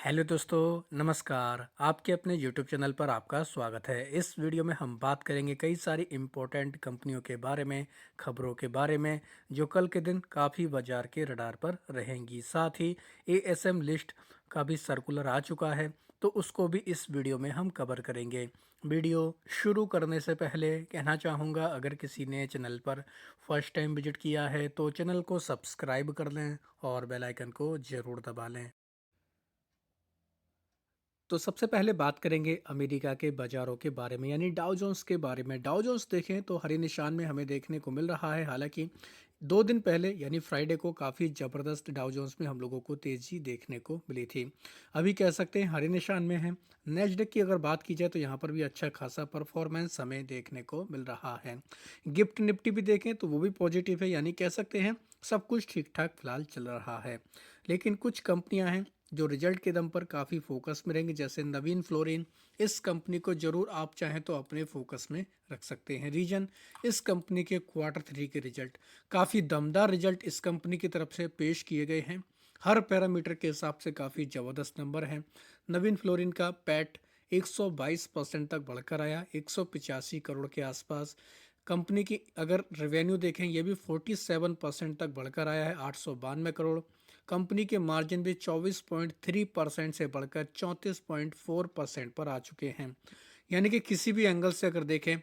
Hello दोस्तों, नमस्कार। आपके अपने यूट्यूब चैनल पर आपका स्वागत है। इस वीडियो में हम बात करेंगे कई सारी इम्पोर्टेंट कंपनियों के बारे में, खबरों के बारे में, जो कल के दिन काफ़ी बाजार के रडार पर रहेंगी। साथ ही एएसएम लिस्ट का भी सर्कुलर आ चुका है, तो उसको भी इस वीडियो में हम कवर करेंगे। वीडियो शुरू करने से पहले कहना चाहूँगा, अगर किसी ने चैनल पर फर्स्ट टाइम विजिट किया है तो चैनल को सब्सक्राइब कर लें और बेल आइकन को ज़रूर दबा लें। तो सबसे पहले बात करेंगे अमेरिका के बाजारों के बारे में, यानी डाउ जोन्स के बारे में। डाउ जोन्स देखें तो हरे निशान में हमें देखने को मिल रहा है। हालांकि 2 दिन पहले यानी फ्राइडे को काफ़ी ज़बरदस्त डाउ जोन्स में हम लोगों को तेज़ी देखने को मिली थी। अभी कह सकते हैं हरे निशान में है। नेस्डेक की अगर बात की जाए तो यहाँ पर भी अच्छा खासा परफॉर्मेंस हमें देखने को मिल रहा है। गिफ्ट निफ्टी भी देखें तो वो भी पॉजिटिव है, यानी कह सकते हैं सब कुछ ठीक ठाक फिलहाल चल रहा है। लेकिन कुछ कंपनियां हैं जो रिजल्ट के दम पर काफ़ी फोकस में रहेंगे, जैसे नवीन फ्लोरिन। इस कंपनी को जरूर आप चाहें तो अपने फोकस में रख सकते हैं। रीजन, इस कंपनी के क्वार्टर 3 के रिजल्ट काफ़ी दमदार रिजल्ट इस कंपनी की तरफ से पेश किए गए हैं। हर पैरामीटर के हिसाब से काफ़ी ज़बरदस्त नंबर है। नवीन फ्लोरिन का पैट 122% तक बढ़कर आया, 185 करोड़ के आसपास। कंपनी की अगर रेवेन्यू देखें, ये भी 47% तक बढ़कर आया है, 892 करोड़। कंपनी के मार्जिन भी 24.3% से बढ़कर 34.4% पर आ चुके हैं। यानी कि किसी भी एंगल से अगर देखें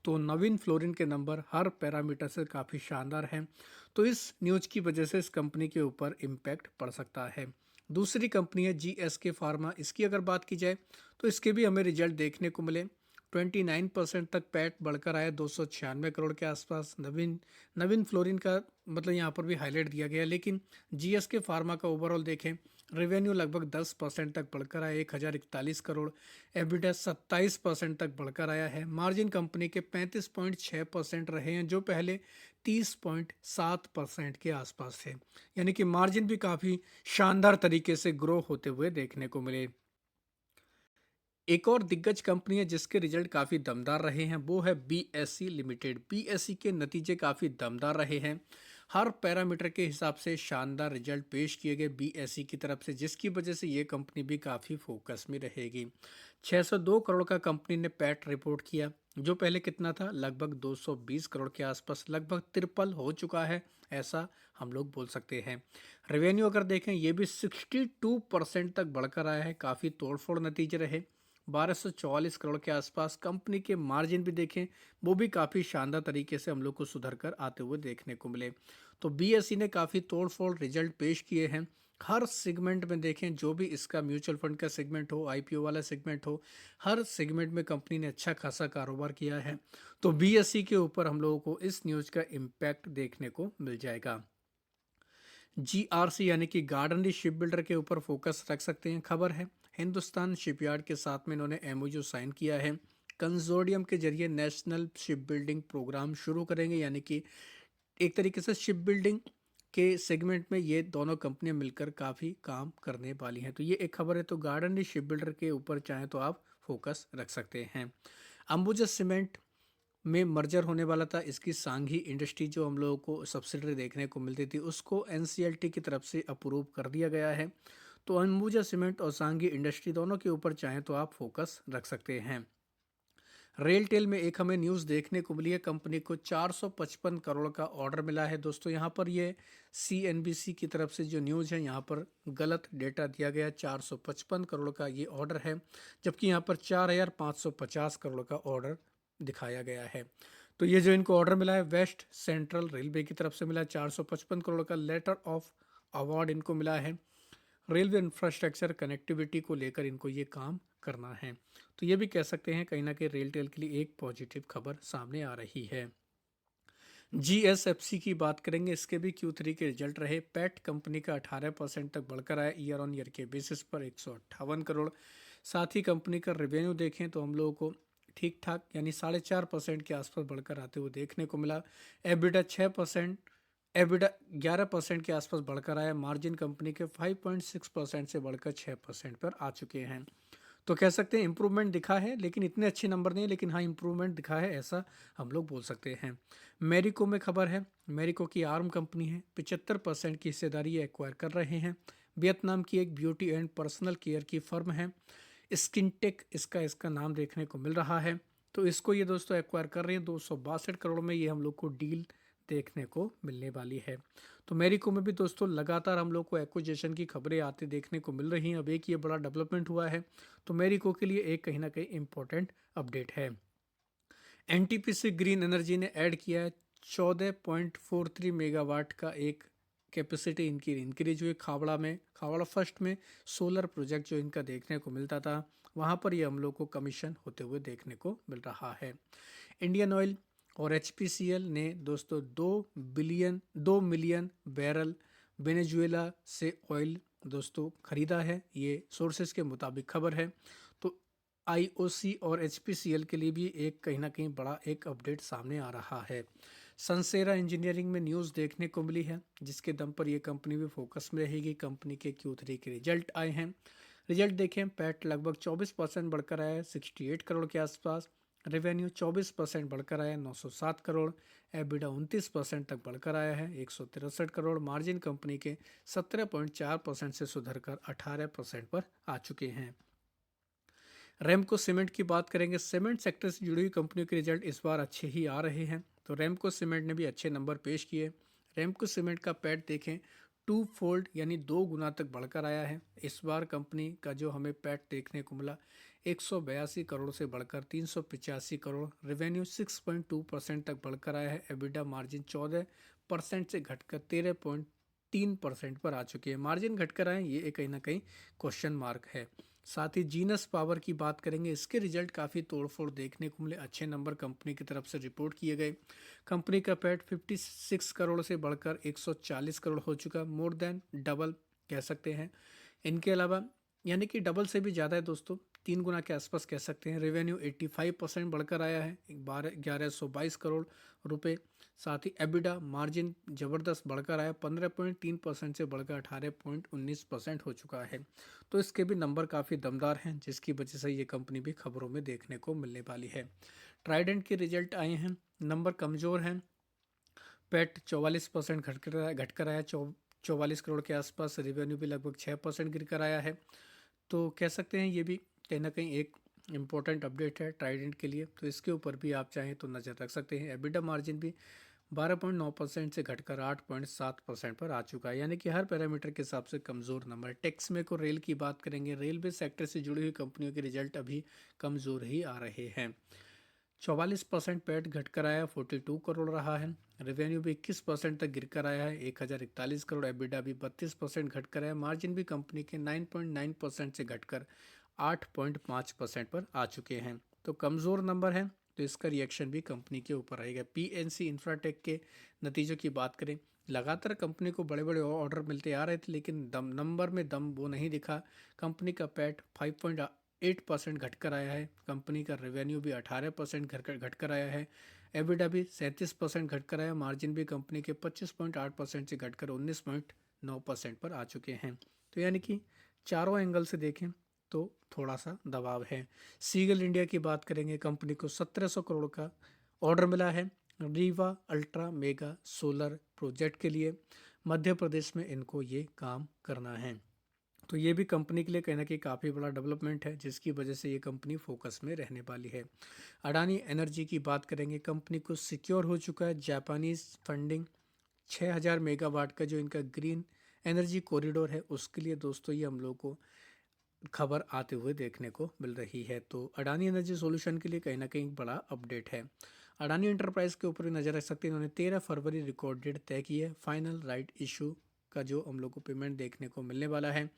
तो नवीन फ्लोरिन के नंबर हर पैरामीटर से काफ़ी शानदार हैं। तो इस न्यूज़ की वजह से इस कंपनी के ऊपर इम्पैक्ट पड़ सकता है। दूसरी कंपनी है जीएसके फार्मा। इसकी अगर बात की जाए तो इसके भी हमें रिजल्ट देखने को मिले। 29% तक पैट बढ़कर आया, 296 करोड़ के आसपास। नवीन नवीन फ्लोरिन का मतलब यहाँ पर भी हाईलाइट दिया गया। लेकिन जीएसके फार्मा का ओवरऑल देखें, रेवेन्यू लगभग 10% तक बढ़कर आया, 1041 करोड़। एबिटा 27% तक बढ़कर आया है। मार्जिन कंपनी के 35.6% रहे हैं, जो पहले 30.7% के आसपास थे। यानी कि मार्जिन भी काफ़ी शानदार तरीके से ग्रो होते हुए देखने को मिले। एक और दिग्गज कंपनी है जिसके रिजल्ट काफ़ी दमदार रहे हैं, वो है बीएसई लिमिटेड। बीएसई के नतीजे काफ़ी दमदार रहे हैं। हर पैरामीटर के हिसाब से शानदार रिजल्ट पेश किए गए बीएसई की तरफ से, जिसकी वजह से ये कंपनी भी काफ़ी फोकस में रहेगी। 602 करोड़ का कंपनी ने पैट रिपोर्ट किया, जो पहले कितना था, लगभग 220 करोड़ के आसपास, लगभग ट्रिपल हो चुका है, ऐसा हम लोग बोल सकते हैं। रेवेन्यू अगर देखें, ये भी 62% तक बढ़कर आया है, काफ़ी तोड़फोड़ नतीजे रहे, 1244 करोड़ के आसपास। कंपनी के मार्जिन भी देखें, वो भी काफ़ी शानदार तरीके से हम लोग को सुधर कर आते हुए देखने को मिले। तो बीएसई ने काफ़ी तोड़फोड़ रिजल्ट पेश किए हैं। हर सेगमेंट में देखें, जो भी इसका म्यूचुअल फंड का सेगमेंट हो, आईपीओ वाला सेगमेंट हो, हर सेगमेंट में कंपनी ने अच्छा खासा कारोबार किया है। तो बीएसई के ऊपर हम लोगों को इस न्यूज़ का इम्पैक्ट देखने को मिल जाएगा। जीआरसी यानी कि गार्डनरी शिप बिल्डर के ऊपर फोकस रख सकते हैं। खबर है हिंदुस्तान शिपयार्ड के साथ में इन्होंने एमओयू साइन किया है। कंजोर्डियम के जरिए नेशनल शिप बिल्डिंग प्रोग्राम शुरू करेंगे, यानी कि एक तरीके से शिप बिल्डिंग के सेगमेंट में ये दोनों कंपनियां मिलकर काफ़ी काम करने वाली हैं। तो ये एक खबर है। तो गार्डनरी शिप बिल्डर के ऊपर चाहें तो आप फोकस रख सकते हैं। अंबुजा सीमेंट में मर्जर होने वाला था। इसकी सांघी इंडस्ट्री जो हम लोगों को सब्सिडरी देखने को मिलती थी, उसको एनसीएलटी की तरफ से अप्रूव कर दिया गया है। तो अंबुजा सीमेंट और सांघी इंडस्ट्री दोनों के ऊपर चाहें तो आप फोकस रख सकते हैं। रेलटेल में एक हमें न्यूज़ देखने को मिली है, कंपनी को 455 करोड़ का ऑर्डर मिला है। दोस्तों यहाँ पर ये सीएनबीसी की तरफ से जो न्यूज़ है, यहाँ पर गलत डेटा दिया गया। 455 करोड़ का ये ऑर्डर है, जबकि यहाँ पर 4550 करोड़ का ऑर्डर दिखाया गया है। तो ये जो इनको ऑर्डर मिला है, वेस्ट सेंट्रल रेलवे की तरफ से मिला है। 455 करोड़ का लेटर ऑफ अवार्ड इनको मिला है। रेलवे इंफ्रास्ट्रक्चर कनेक्टिविटी को लेकर इनको ये काम करना है। तो ये भी कह सकते हैं कहीं ना कहीं रेलटेल के लिए एक पॉजिटिव खबर सामने आ रही है। जीएसएफसी की बात करेंगे, इसके भी Q3 के रिजल्ट रहे। पैट कंपनी का 18% तक बढ़कर आया, ईयर ऑन ईयर के बेसिस पर 158 करोड़। साथ ही कंपनी का रेवेन्यू देखें तो हम लोगों को ठीक ठाक यानी 4.5% के आसपास बढ़कर आते हुए देखने को मिला। एबिटा 6%, एबिटा 11% के आसपास बढ़कर आया। मार्जिन कंपनी के 5.6% से बढ़कर 6% पर आ चुके हैं। तो कह सकते हैं इंप्रूवमेंट दिखा है, लेकिन इतने अच्छे नंबर नहीं है, लेकिन हाँ इंप्रूवमेंट दिखा है, ऐसा हम लोग बोल सकते हैं। मेरिको में खबर है, मेरिको की आर्म कंपनी है, 75% की हिस्सेदारी एक्वायर कर रहे हैं। वियतनाम की एक ब्यूटी एंड पर्सनल केयर की फर्म है, स्किनटेक इसका नाम देखने को मिल रहा है। तो इसको ये दोस्तों एक्वायर कर रही है 262 करोड़ में, ये हम लोग को डील देखने को मिलने वाली है। तो मेरिको में भी दोस्तों लगातार हम लोग को एक्विजिशन की खबरें आती देखने को मिल रही हैं। अब एक ये बड़ा डेवलपमेंट हुआ है, तो मेरिको के लिए एक कहीं ना कहीं इम्पोर्टेंट अपडेट है। एनटीपीसी ग्रीन एनर्जी ने ऐड किया है 14.43 मेगावाट का एक कैपेसिटी इनकी इंक्रीज हुई खावड़ा फर्स्ट में सोलर प्रोजेक्ट जो इनका देखने को मिलता था, वहाँ पर ये हम लोग को कमीशन होते हुए देखने को मिल रहा है। इंडियन ऑयल और एचपीसीएल ने दोस्तों 2 मिलियन बैरल वेनेजुएला से ऑयल दोस्तों खरीदा है, ये सोर्सेज के मुताबिक खबर है। तो आईओसी और एचपीसीएल के लिए भी एक कहीं ना कहीं बड़ा एक अपडेट सामने आ रहा है। सनसेरा इंजीनियरिंग में न्यूज़ देखने को मिली है, जिसके दम पर यह कंपनी भी फोकस में रहेगी। कंपनी के Q3 के रिजल्ट आए हैं। रिजल्ट देखें, पैट लगभग 24% बढ़कर आया है 68 करोड़ के आसपास। रेवेन्यू 24% बढ़कर आया 907 करोड़। एबिडा 29% तक बढ़कर आया है 163 करोड़। मार्जिन कंपनी के 17.4% से सुधरकर 18% पर आ चुके हैं। रेमको सीमेंट की बात करेंगे, सीमेंट सेक्टर से जुड़ी हुई कंपनियों के रिजल्ट इस बार अच्छे ही आ रहे हैं, तो रेमको सीमेंट ने भी अच्छे नंबर पेश किए। रेमको सीमेंट का पैट देखें, 2 फोल्ड यानी 2 गुना तक बढ़कर आया है। इस बार कंपनी का जो हमें पैट देखने को मिला 182 करोड़ से बढ़कर 385 करोड़। रेवेन्यू 6.2% तक बढ़कर आया है। एबिडा मार्जिन 14% से घटकर 13.3% पर आ चुकी है। मार्जिन घटकर आए, ये कहीं ना कहीं क्वेश्चन मार्क है। साथ ही जीनस पावर की बात करेंगे, इसके रिजल्ट काफ़ी तोड़फोड़ देखने को मिले, अच्छे नंबर कंपनी की तरफ से रिपोर्ट किए गए। कंपनी का पैट 56 करोड़ से बढ़कर 140 करोड़ हो चुका, मोर देन डबल कह सकते हैं। इनके अलावा यानी कि डबल से भी ज़्यादा है दोस्तों, 3 गुना के आसपास कह सकते हैं। रेवेन्यू 85% बढ़कर आया है 1122 करोड़ रुपए। साथ ही एबिडा मार्जिन ज़बरदस्त बढ़कर आया 15.3% से बढ़कर 18.19% हो चुका है। तो इसके भी नंबर काफ़ी दमदार हैं, जिसकी वजह से ये कंपनी भी खबरों में देखने को मिलने वाली है। ट्राइडेंट के रिजल्ट आए हैं, नंबर कमज़ोर हैं। पैट 44% घटकर आया 44 करोड़ के आसपास। रेवेन्यू भी लगभग 6% गिर कर आया है। तो कह सकते हैं ये भी कहीं ना कहीं एक इम्पोर्टेंट अपडेट है ट्राइडेंट के लिए, तो इसके ऊपर भी आप चाहें तो नज़र रख सकते हैं। एबिडा मार्जिन भी 12.9% से घटकर 8.7% पर आ चुका है, यानी कि हर पैरामीटर के हिसाब से कमज़ोर नंबर। टैक्स में को रेल की बात करेंगे, रेलवे सेक्टर से जुड़ी हुई कंपनियों के रिजल्ट अभी कमज़ोर ही आ रहे हैं। 44% पैट घटकर आया 42 करोड़ रहा है। रेवेन्यू भी 21% तक गिर कर आया है 1041 करोड़। एबिडा भी 32% घटकर आया। मार्जिन भी कंपनी के 9.9% से घटकर 8.5% पर आ चुके हैं। तो कमज़ोर नंबर है, तो इसका रिएक्शन भी कंपनी के ऊपर रहेगा। पीएनसी इंफ्राटेक के नतीजों की बात करें, लगातार कंपनी को बड़े बड़े ऑर्डर मिलते आ रहे थे, लेकिन नंबर में दम वो नहीं दिखा। कंपनी का पैट 5.8% घटकर आया है। कंपनी का रेवेन्यू भी 18% घटकर आया है। एबिडा भी 37% घटकर आया। मार्जिन भी कंपनी के 25.8% से घटकर 19.9% पर आ चुके हैं। तो यानी कि चारों एंगल से देखें तो थोड़ा सा दबाव है। सीगल इंडिया की बात करेंगे, कंपनी को 1700 करोड़ का ऑर्डर मिला है Rewa ultra mega solar project के लिए। मध्य प्रदेश में इनको ये काम करना है, तो ये भी कंपनी के लिए कहीं ना कहीं काफ़ी बड़ा डेवलपमेंट है, जिसकी वजह से ये कंपनी फोकस में रहने वाली है। अडानी एनर्जी की बात करेंगे, कंपनी को सिक्योर हो चुका है जापानीज़ फंडिंग। 6000 मेगावाट का जो इनका ग्रीन एनर्जी कॉरिडोर है, उसके लिए दोस्तों ये हम लोग को खबर आते हुए देखने को मिल रही है। तो अडानी एनर्जी सॉल्यूशन के लिए कहीं ना कहीं बड़ा अपडेट है। अडानी एंटरप्राइज के ऊपर भी नज़र रख सकते हैं। इन्होंने 13 फरवरी रिकॉर्ड डेट तय की है फाइनल राइट इशू का, जो हम लोग को पेमेंट देखने को मिलने वाला है।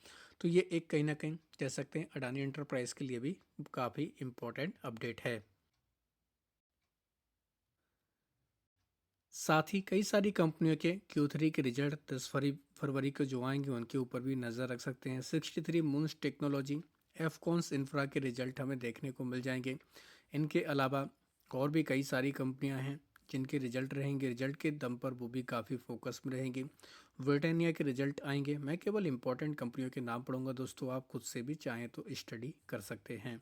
तो ये एक कहीं ना कहीं कह सकते हैं अडानी एंटरप्राइज के लिए भी काफ़ी इम्पोर्टेंट अपडेट है। साथ ही कई सारी कंपनियों के Q3 के रिजल्ट 10 फरवरी को जो आएंगे, उनके ऊपर भी नज़र रख सकते हैं। 63 मून्स टेक्नोलॉजी, एफकॉन्स इंफ्रा के रिजल्ट हमें देखने को मिल जाएंगे। इनके अलावा और भी कई सारी कंपनियां हैं जिनके रिजल्ट रहेंगे, रिजल्ट के दम पर वो भी काफ़ी फोकस में रहेंगी। ब्रिटानिया के रिजल्ट आएंगे। मैं केवल इंपॉर्टेंट कंपनियों के नाम पढ़ूंगा दोस्तों, आप खुद से भी चाहें तो स्टडी कर सकते हैं।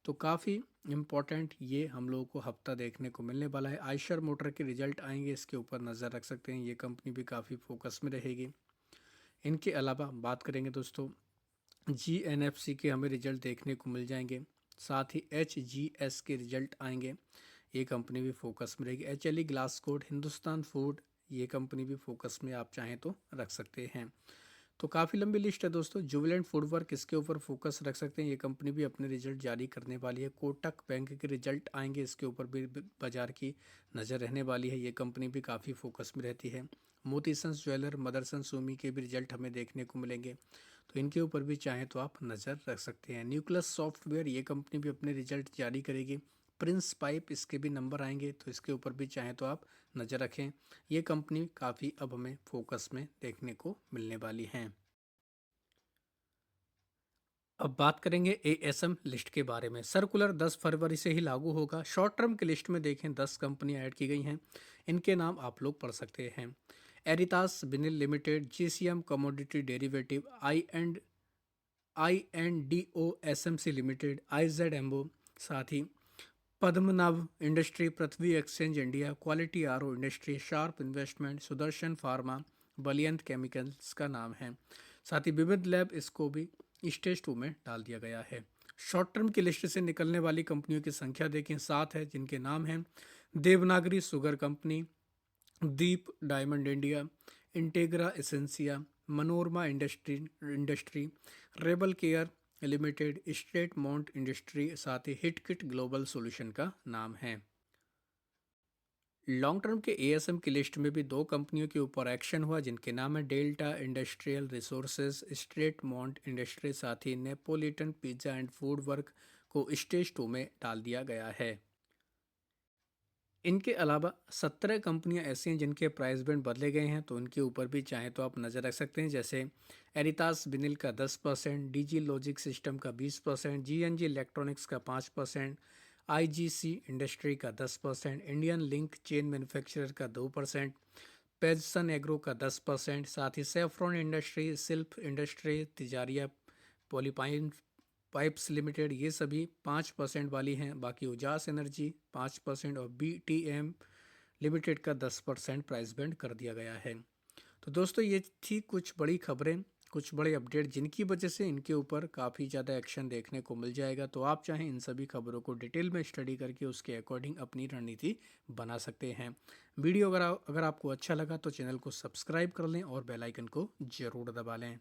तो काफ़ी इम्पॉर्टेंट ये हम लोगों को हफ्ता देखने को मिलने वाला है। आयशर मोटर के रिजल्ट आएंगे, इसके ऊपर नज़र रख सकते हैं। ये कंपनी भी काफ़ी फोकस में रहेगी। इनके अलावा बात करेंगे दोस्तों, जीएनएफसी के हमें रिजल्ट देखने को मिल जाएंगे। साथ ही एचजीएस के रिजल्ट आएंगे, ये कंपनी भी फोकस में रहेगी। एचएलई ग्लासकोट, हिंदुस्तान फूड, ये कंपनी भी फोकस में आप चाहें तो रख सकते हैं। तो काफ़ी लंबी लिस्ट है दोस्तों। जुबिलेंट फूडवर्क, इसके ऊपर फोकस रख सकते हैं, ये कंपनी भी अपने रिजल्ट जारी करने वाली है। कोटक बैंक के रिजल्ट आएंगे, इसके ऊपर भी बाजार की नज़र रहने वाली है, ये कंपनी भी काफ़ी फोकस में रहती है। मोतीसंस ज्वेलर, मदरसन सूमी के भी रिजल्ट हमें देखने को मिलेंगे, तो इनके ऊपर भी चाहें तो आप नज़र रख सकते हैं। न्यूक्लियस सॉफ्टवेयर, ये कंपनी भी अपने रिजल्ट जारी करेगी। प्रिंस पाइप, इसके भी नंबर आएंगे, तो इसके ऊपर भी चाहें तो आप नज़र रखें। ये कंपनी काफ़ी अब हमें फोकस में देखने को मिलने वाली हैं। अब बात करेंगे एएसएम लिस्ट के बारे में। सर्कुलर 10 फरवरी से ही लागू होगा। शॉर्ट टर्म की लिस्ट में देखें 10 कंपनियां ऐड की गई हैं, इनके नाम आप लोग पढ़ सकते हैं। Aritas vinyl limited, GCM commodity derivative, I N D O S M C limited, IZ Embo, साथ ही Padmanabh industry, Prithvi exchange India, quality RO industry, sharp investment, Sudarshan pharma, Baliyant chemicals का नाम है। साथ ही विविध लैब, इसको भी स्टेज 2 में डाल दिया गया है। शॉर्ट टर्म की लिस्ट से निकलने वाली कंपनियों की संख्या देखें 7 है, जिनके नाम हैं Devanagari sugar company, Deep diamond India, Integra Essentia, Manorama industry, Rebel care limited, straight mount industry, साथ ही हिटकिट ग्लोबल सॉल्यूशन का नाम है। लॉन्ग टर्म के एएसएम की लिस्ट में भी 2 कंपनियों के ऊपर एक्शन हुआ, जिनके नाम है delta industrial resources, straight mount industry, साथ ही Neapolitan pizza and food work को स्टेज 2 में डाल दिया गया है। इनके अलावा 17 कंपनियां ऐसी हैं जिनके प्राइस बैंड बदले गए हैं, तो उनके ऊपर भी चाहें तो आप नज़र रख सकते हैं। जैसे एरितास विनिल का 10%, डीजी लॉजिक सिस्टम का 20%, जीएनजी इलेक्ट्रॉनिक्स का 5%, आईजीसी इंडस्ट्री का 10%, इंडियन लिंक चेन मैन्युफैक्चरर का 2%, पेजसन एग्रो का 10%, साथ ही saffron industry, सिल्फ industry, Tijaria पॉलीपाइन pipes limited, ये सभी 5% वाली हैं। बाकी उजास एनर्जी 5% और बीटीएम लिमिटेड का 10% प्राइस बैंड कर दिया गया है। तो दोस्तों ये थी कुछ बड़ी खबरें, कुछ बड़े अपडेट, जिनकी वजह से इनके ऊपर काफ़ी ज़्यादा एक्शन देखने को मिल जाएगा। तो आप चाहें इन सभी खबरों को डिटेल में स्टडी करके उसके अकॉर्डिंग अपनी रणनीति बना सकते हैं। वीडियो अगर आपको अच्छा लगा तो चैनल को सब्सक्राइब कर लें और बेल आइकन को ज़रूर दबा लें।